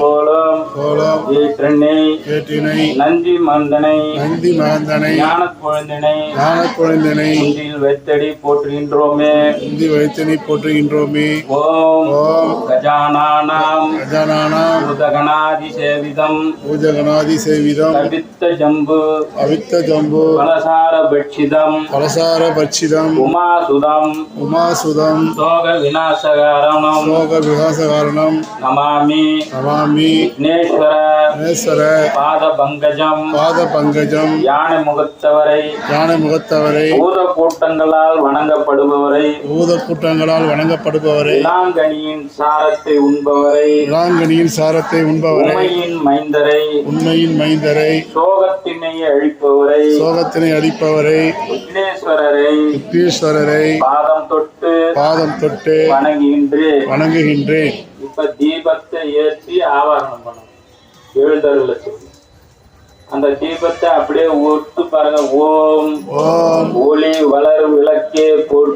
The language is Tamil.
கோலம் ஏற்றினை நந்தி மகந்தனை ஞானக் கொழுந்தினை இன்றில் வைத்தடி போற்றுகின்றோமே ஓம் கஜானானாம் பூதகணாதி சேவிதம் அவித்த ஜம்பு பலசார பட்சிதம் உமாசுதம் சோக விநாசகாரணம் நமாமி விக்னேஸ்வர பாத பங்கஜம் யானை முகத்தவரை பூத கூட்டங்களால் வணங்கப்படுபவரை இளாங்கனியின் சாரத்தை உண்பவரை உண்மையின் மைந்தரை சோகத்தினை அழிப்பவரை விக்னேஸ்வரரை பாதம் தொட்டு வணங்குகின்றேன். இப்ப தீபத்தை ஏற்றி ஆவாரணம் பண்ணணும். 7 தருல சொல்லு. அந்த தீபத்தை அப்படியே ஒட்டு பாருங்க. ஓம் ஒளி வளர் விளக்கே போட்டு